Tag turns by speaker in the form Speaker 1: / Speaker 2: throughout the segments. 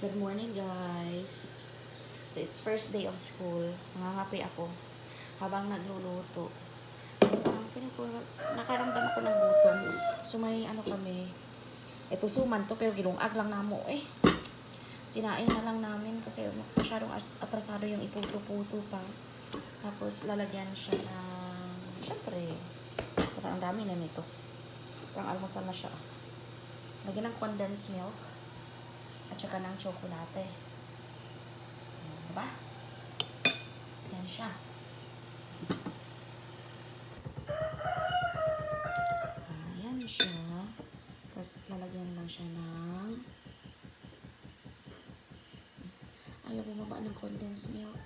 Speaker 1: Good morning, guys. So, it's first day of school. Nangangape ako habang nagluluto. Kasi parang nakaramdam ako ng gutom. So, may ano kami. Ito suman to, pero ginungag lang namo eh. Sinain na lang namin kasi masyadong atrasado yung iputo-puto pa. Tapos, lalagyan siya ng, syempre, parang ang dami na nito. Parang almusal na siya. Lagyan ng condensed milk. At saka ng tsokolate. Diba? Yan siya. Ayan siya. Tapos lalagyan lang siya ng ayaw bumaba ng condensed milk.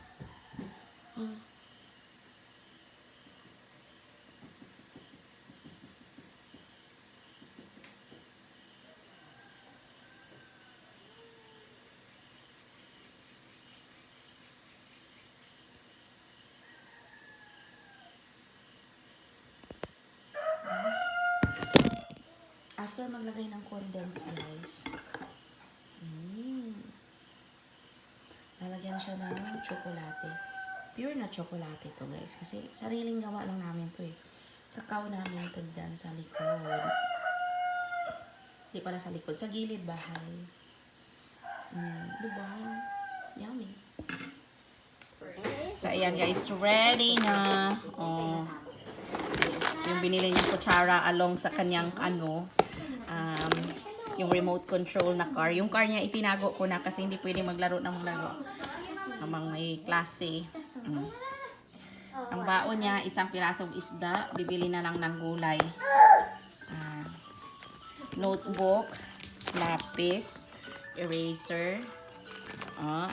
Speaker 1: After maglagay ng condensed, guys, lalagyan siya ng tsokolate. Pure na tsokolate to, guys. Kasi sariling gawa lang namin to eh. Kakao namin to dyan sa likod. Hindi pala sa likod. Sa gilid bahay. Diba? Yummy. So, ayan guys. Ready na. Oh. Yung binili niyang kutsara along sa kanyang yung remote control na car. Yung car niya itinago ko na kasi hindi pwede maglaro ng laro. Namang may klase. Ang baon niya, isang pirasong isda. Bibili na lang ng gulay. Notebook, lapis, eraser.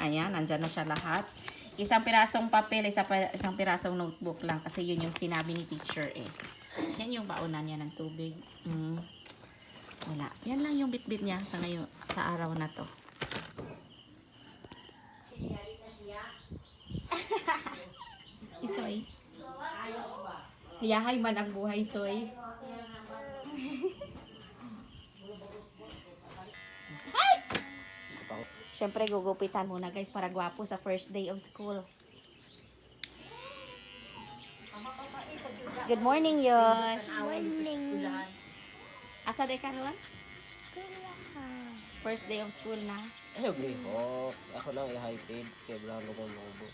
Speaker 1: Ayan, nandyan na siya lahat. Isang pirasong papel, isang pirasong notebook lang. Kasi yun yung sinabi ni teacher eh. Kasi yan yung baonan niya ng tubig. Wala. Yan lang yung bitbit niya sa ngayon, sa araw na to. Isoy. Hiyahay man ang buhay, Soy. Hi! Siyempre, gugupitan muna guys para gwapo sa first day of school. Good morning, Yosh.
Speaker 2: Morning.
Speaker 1: Asa day ka ron? First day of school na.
Speaker 3: Ako lang i-high-paid kaya wala nung lobo.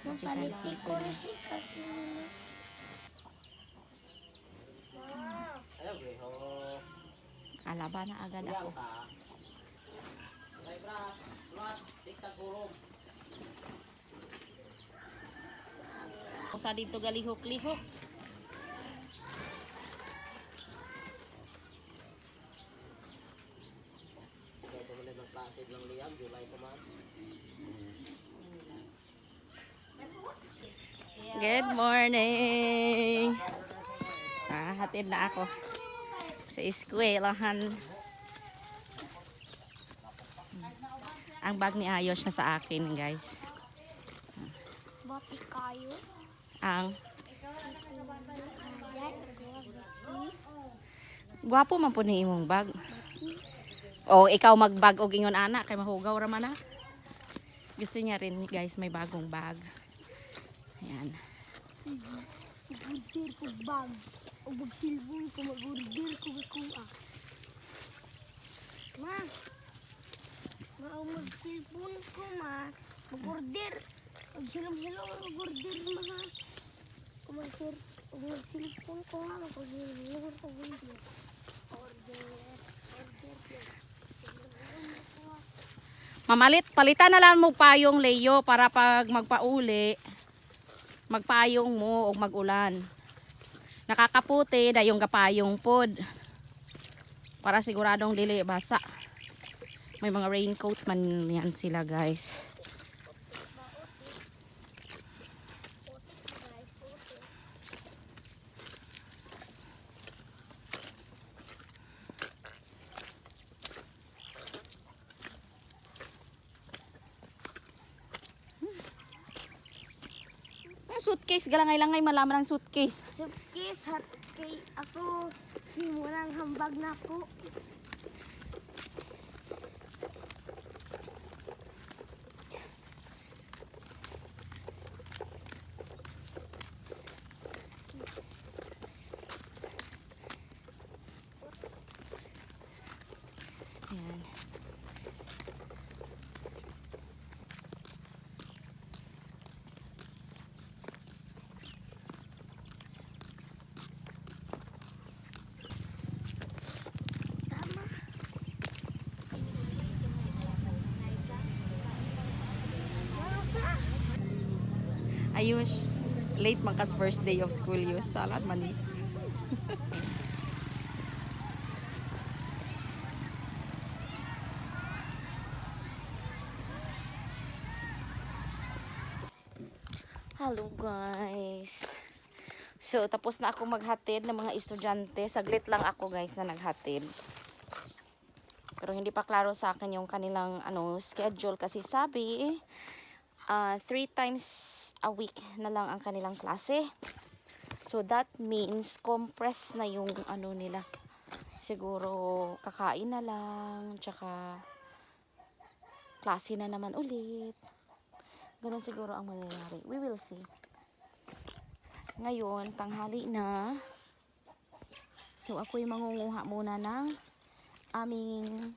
Speaker 2: Mapalit ko si kasi.
Speaker 1: Alaba na agad ako. Usa dito galihok-lihok. Good morning. Hatid na ako sa eskwelahan. Ang bag ni Ayos na sa akin, guys.
Speaker 2: Bati kayo.
Speaker 1: Ang gwapo man po ni imong bag. O ikaw magbag og ingon ana kay mahugaw ra man na. Gusto niya rin, guys, may bagong bag. Ayan.
Speaker 2: Mag-order ko bag. O mag-silbong ko, mag-order ko kuha. Ma, mag-silbong ko, ma. Mag-order. Mag-silong-silong, mag-order, ma. Mag-silbong ko, ma. Mag-order ko, order.
Speaker 1: Mamalit, palitan na lang mo payong Leo para pag magpauli, magpayong mo o magulan. Nakakaputi da yung gapayong pod. Para siguradong dili basa. May mga raincoat man yan sila, guys. Suitcase, galangay-langay malaman ang suitcase.
Speaker 2: Suitcase, hat kay ako. Hindi mo lang hambag na ako.
Speaker 1: Ayan.
Speaker 2: Tama. Masa?
Speaker 1: Ayush, late magkas first day of school, Yush. Salad man eh. Hello guys. So tapos na ako maghatid ng mga estudyante. Saglit lang ako guys na naghatid. Pero hindi pa klaro sa akin yung kanilang schedule kasi sabi 3 times a week na lang ang kanilang klase. So that means compress na yung nila. Siguro kakain na lang, tsaka klase na naman ulit. Ganun siguro ang mangyayari. We will see. Ngayon, tanghali na. So, ako'y mangunguha muna ng aming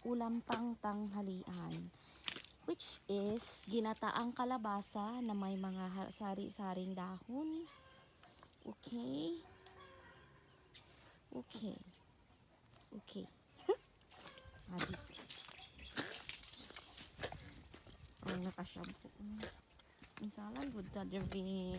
Speaker 1: ulam pang tanghalian. Which is ginataang kalabasa na may mga sari-saring dahon. Okay. Okay. Okay. Adi. Ang nakashampoo. Ang salang good ta derby.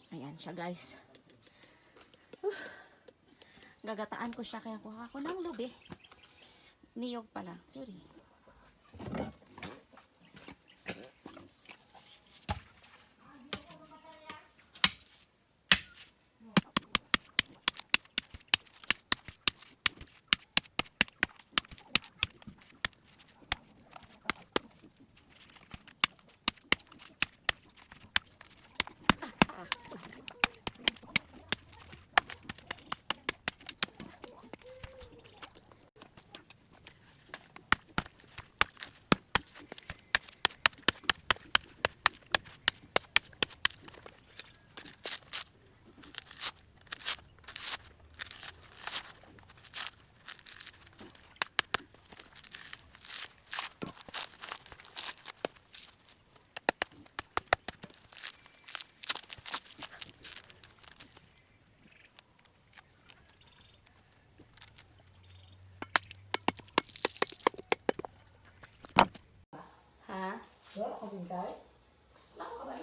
Speaker 1: Ayan siya guys. Gagataan ko siya kaya kuha ko ng lubi. Niyog pala. Sorry. Ha? Wala ka bintay? Wala ka ba?